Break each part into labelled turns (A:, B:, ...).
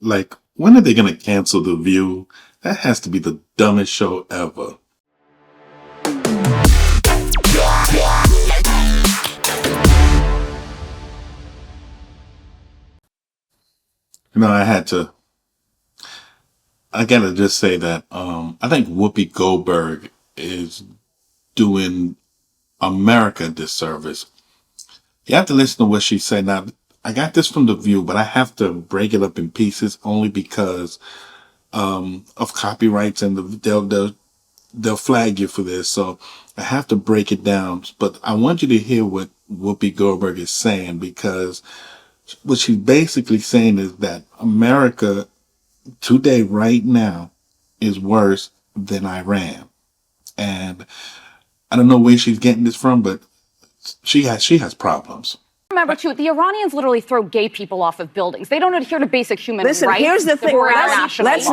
A: Like, when are they going to cancel The View? That has to be the dumbest show ever. You know, I gotta just say that, I think Whoopi Goldberg is doing America a disservice. You have to listen to what she said. Now, I got this from The View, but I have to break it up in pieces only because, of copyrights, and they'll flag you for this. So I have to break it down, but I want you to hear what Whoopi Goldberg is saying, because what she's basically saying is that America today, right now, is worse than Iran. And I don't know where she's getting this from, but she has problems.
B: Remember, too, the Iranians literally throw gay people off of buildings. They don't adhere to basic human rights.
C: Listen, here's the thing. Let's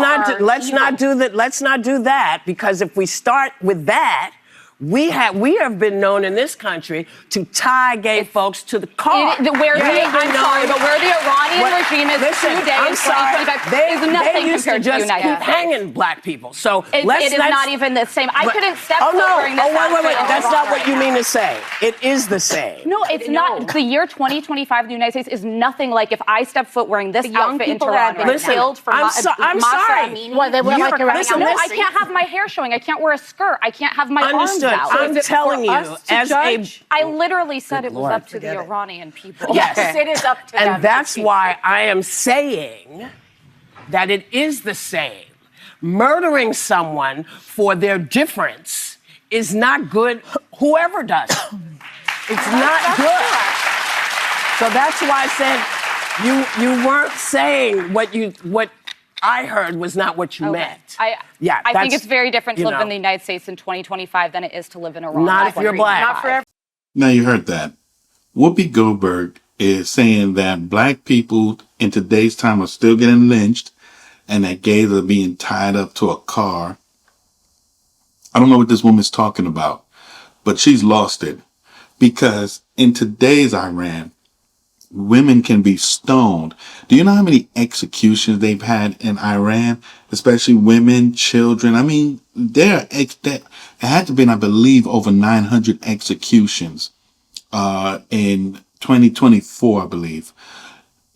C: not do that, because if we start with that, we have been known in this country to tie gay folks to the car.
B: I'm sorry, but where the Iranian regime is today in 2025 is nothing compared to the United States.
C: Keep hanging black people. So
B: it is not even the same. I couldn't step foot during this.
C: Wait. That's not what you mean to say. It is the same.
B: No, it's not. The year 2025 in the United States is nothing like if I step foot wearing this outfit in Toronto.
C: I'm sorry.
B: Well, they wear like no, I can't have my hair showing. I can't wear a skirt. I can't have my arms out.
C: I'm telling you,
B: I literally said it was up to the Iranian people.
C: Yes,
B: it is up to them.
C: And that's why I am saying that it is the same. Murdering someone for their difference is not good, whoever does it. It's not good. So that's why I said you weren't saying what I heard was not what you meant.
B: I think it's very different to live in the United States in 2025 than it is to live in Iran.
C: Not if you're black.
B: Not for everyone.
A: Now, you heard that. Whoopi Goldberg is saying that black people in today's time are still getting lynched, and that gays are being tied up to a car. I don't know what this woman's talking about, but she's lost it. Because in today's Iran, women can be stoned. Do you know how many executions they've had in Iran? Especially women, children. I mean, there had to be, I believe, over 900 executions in 2024, I believe.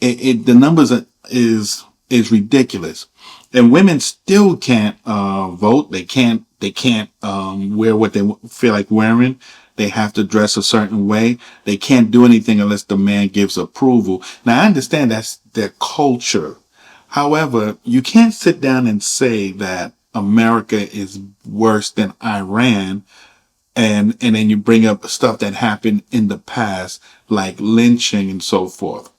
A: The numbers is ridiculous. And women still can't vote. They can't wear what they feel like wearing. They have to dress a certain way. They can't do anything unless the man gives approval. Now, I understand that's their culture. However, you can't sit down and say that America is worse than Iran, and then you bring up stuff that happened in the past, like lynching and so forth.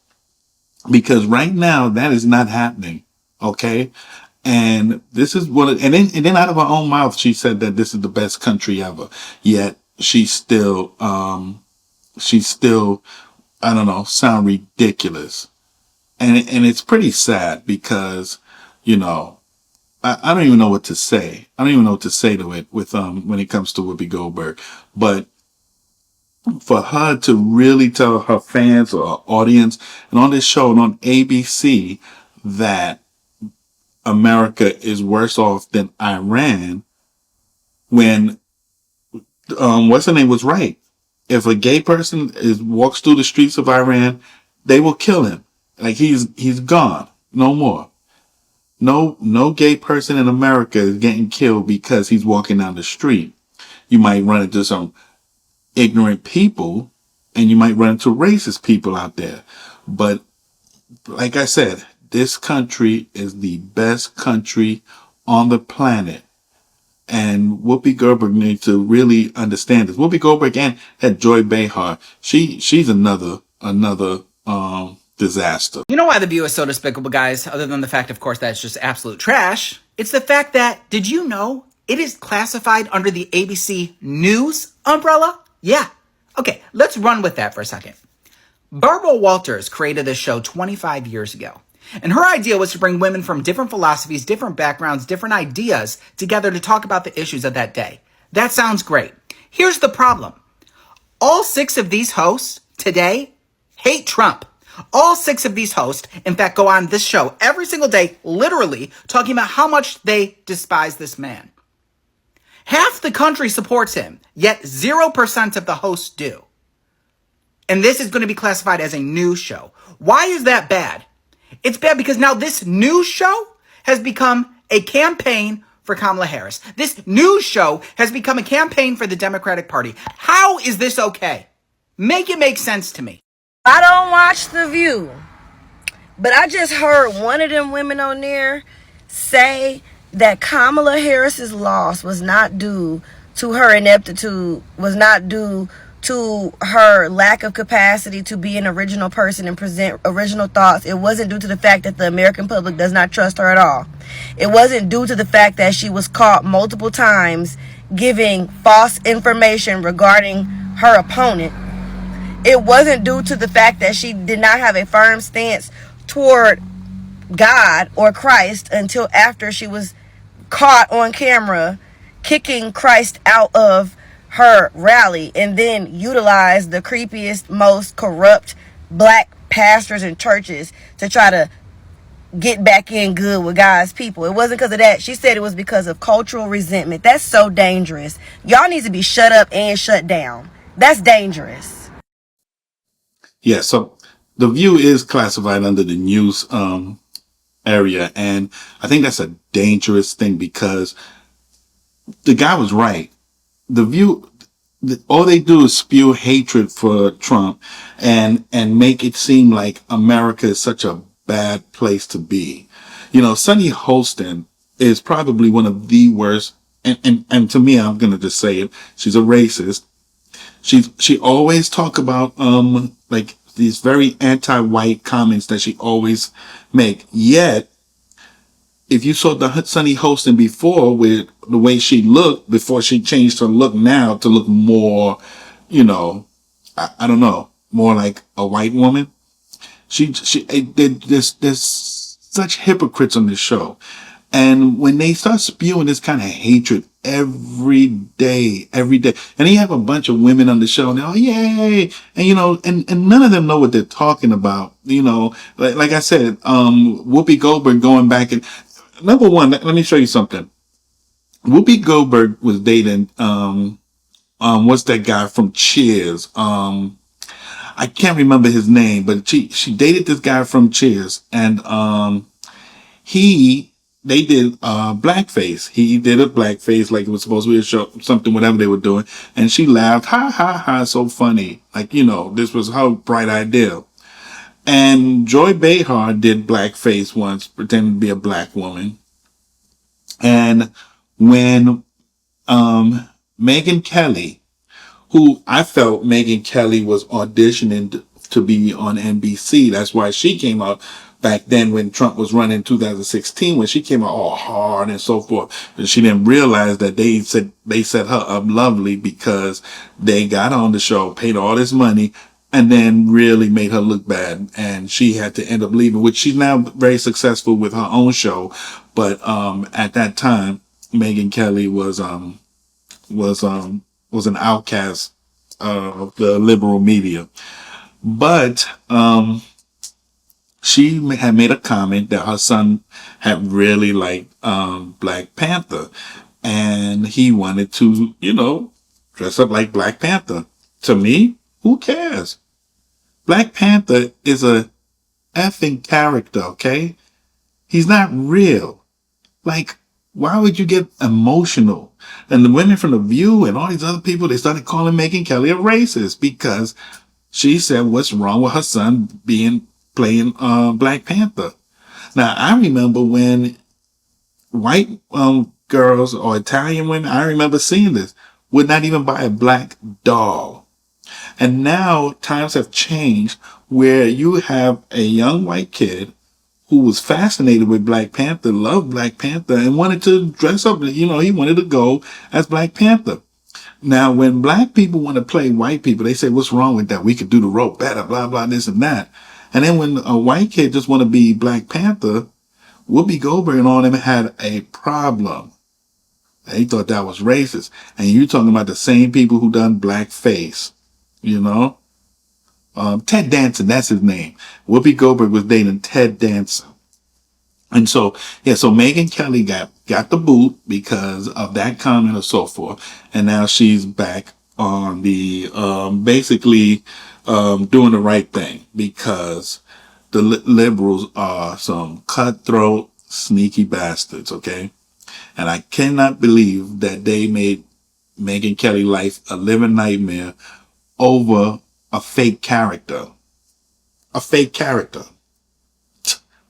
A: Because right now, that is not happening. Okay? And this is and then out of her own mouth, she said that this is the best country ever. Yet, she's still, I don't know, sound ridiculous. And it's pretty sad because, you know, I don't even know what to say. I don't even know what to say to it with, when it comes to Whoopi Goldberg. But for her to really tell her fans or her audience and on this show and on ABC that America is worse off than Iran, when what's her name was right. If a gay person walks through the streets of Iran, they will kill him. Like he's gone. No more. No gay person in America is getting killed because he's walking down the street. You might run into some ignorant people, and you might run into racist people out there. But like I said, this country is the best country on the planet. And Whoopi Goldberg needs to really understand this. Whoopi Goldberg and Joy Behar, she's another disaster.
D: You know why The View is so despicable, guys? Other than the fact, of course, that it's just absolute trash. It's the fact that, did you know it is classified under the ABC News umbrella? Yeah. Okay, let's run with that for a second. Barbara Walters created this show 25 years ago. And her idea was to bring women from different philosophies, different backgrounds, different ideas together to talk about the issues of that day. That sounds great. Here's the problem. All 6 of these hosts today hate Trump. All 6 of these hosts, in fact, go on this show every single day, literally talking about how much they despise this man. Half the country supports him, yet 0% of the hosts do. And this is going to be classified as a news show. Why is that bad? It's bad because now this news show has become a campaign for Kamala Harris. This news show has become a campaign for the Democratic Party. How is this okay? Make it make sense to me.
E: I don't watch The View, but I just heard one of them women on there say that Kamala Harris's loss was not due to her ineptitude, was not due to her lack of capacity to be an original person and present original thoughts. It wasn't due to the fact that the American public does not trust her at all. It wasn't due to the fact that she was caught multiple times giving false information regarding her opponent. It wasn't due to the fact that she did not have a firm stance toward God or Christ until after she was caught on camera kicking Christ out of her rally, and then utilized the creepiest, most corrupt black pastors and churches to try to get back in good with God's people. It wasn't because of that. She said it was because of cultural resentment. That's so dangerous. Y'all need to be shut up and shut down. That's dangerous.
A: Yeah, so The View is classified under the news area, and I think that's a dangerous thing because the guy was right. The View, all they do is spew hatred for Trump and make it seem like America is such a bad place to be. You know, Sunny Holston is probably one of the worst, and to me, I'm gonna just say it, she's a racist. She always talk about like these very anti-white comments that she always make. Yet, if you saw the Sunny Holston before with the way she looked, before she changed her look now to look more, you know, I don't know, more like a white woman. There's such hypocrites on this show. And when they start spewing this kind of hatred every day, and you have a bunch of women on the show and they're, oh, yay. And, you know, and none of them know what they're talking about. You know, like I said, Whoopi Goldberg going back and, number one, let me show you something. Whoopi Goldberg was dating, what's that guy from Cheers? I can't remember his name, but she dated this guy from Cheers, and, they did, blackface. He did a blackface like it was supposed to be a show, something, whatever they were doing. And she laughed, ha, ha, ha, so funny. Like, you know, this was her bright idea. And Joy Behar did blackface once, pretending to be a black woman. And when Megyn Kelly, who I felt Megyn Kelly was auditioning to be on NBC, that's why she came out back then when Trump was running in 2016, when she came out all hard and so forth. But she didn't realize that they set her up lovely because they got on the show, paid all this money, and then really made her look bad. And she had to end up leaving, which she's now very successful with her own show. But, at that time, Megyn Kelly was an outcast of the liberal media. But, she had made a comment that her son had really liked, Black Panther. And he wanted to, you know, dress up like Black Panther. To me, who cares? Black Panther is a effing character, okay? He's not real. Like, why would you get emotional? And the women from The View and all these other people, they started calling Megyn Kelly a racist because she said what's wrong with her son playing Black Panther. Now, I remember when white girls or Italian women, I remember seeing this, would not even buy a black doll. And now times have changed where you have a young white kid who was fascinated with Black Panther, loved Black Panther, and wanted to dress up. You know, he wanted to go as Black Panther. Now, when black people want to play white people, they say, what's wrong with that? We could do the role better, blah, blah, this and that. And then when a white kid just want to be Black Panther, Whoopi Goldberg and all them had a problem. They thought that was racist. And you're talking about the same people who done blackface, you know? Ted Danson, that's his name. Whoopi Goldberg was dating Ted Danson. And so, yeah, so Megyn Kelly got the boot because of that comment or so forth. And now she's back on the, basically, doing the right thing because the liberals are some cutthroat, sneaky bastards, okay? And I cannot believe that they made Megyn Kelly's life a living nightmare over a fake character. A fake character.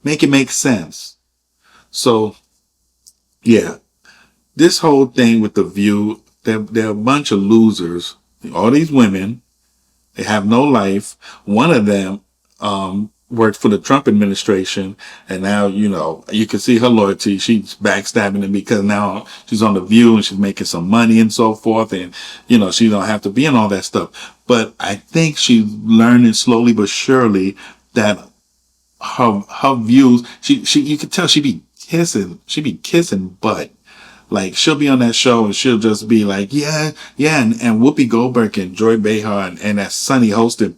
A: Make it make sense. So, yeah, this whole thing with The View, they're a bunch of losers. All these women, they have no life. One of them worked for the Trump administration, and now, you know, you can see her loyalty. She's backstabbing him because now she's on The View and she's making some money and so forth, and, you know, she don't have to be in all that stuff. But I think she's learning slowly but surely that her views, you can tell she be kissing butt. Like, she'll be on that show and she'll just be like, yeah. And Whoopi Goldberg and Joy Behar and that Sunny hosted,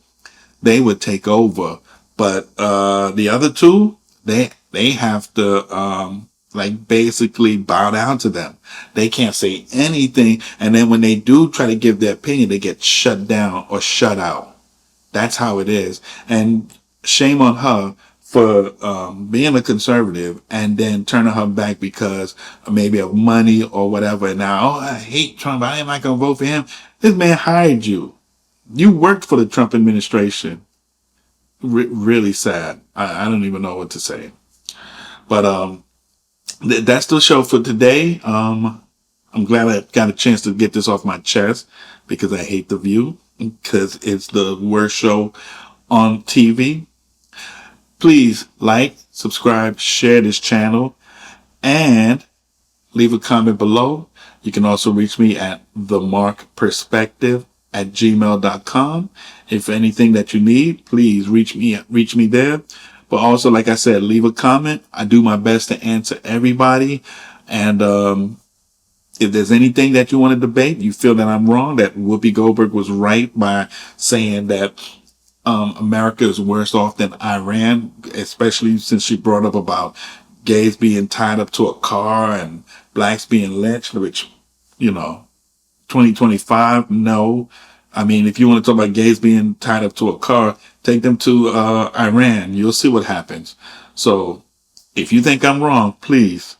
A: they would take over. But, the other two, they have to, like, basically bow down to them. They can't say anything. And then when they do try to give their opinion, they get shut down or shut out. That's how it is. And shame on her for being a conservative and then turning her back because maybe of money or whatever. And now, I hate Trump. I am not going to vote for him. This man hired you. You worked for the Trump administration. Really sad. I don't even know what to say. But that's the show for today. I'm glad I got a chance to get this off my chest because I hate The View because it's the worst show on TV. Please like, subscribe, share this channel, and leave a comment below. You can also reach me at themarkperspective@gmail.com. If anything that you need, please reach me there. But also, like I said, leave a comment. I do my best to answer everybody. And if there's anything that you want to debate, you feel that I'm wrong, that Whoopi Goldberg was right by saying that America is worse off than Iran, especially since she brought up about gays being tied up to a car and blacks being lynched, which, you know, 2025, no. I mean, if you want to talk about gays being tied up to a car, take them to Iran. You'll see what happens. So if you think I'm wrong, please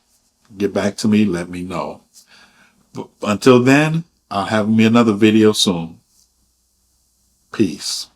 A: get back to me. Let me know. But until then, I'll have me another video soon. Peace.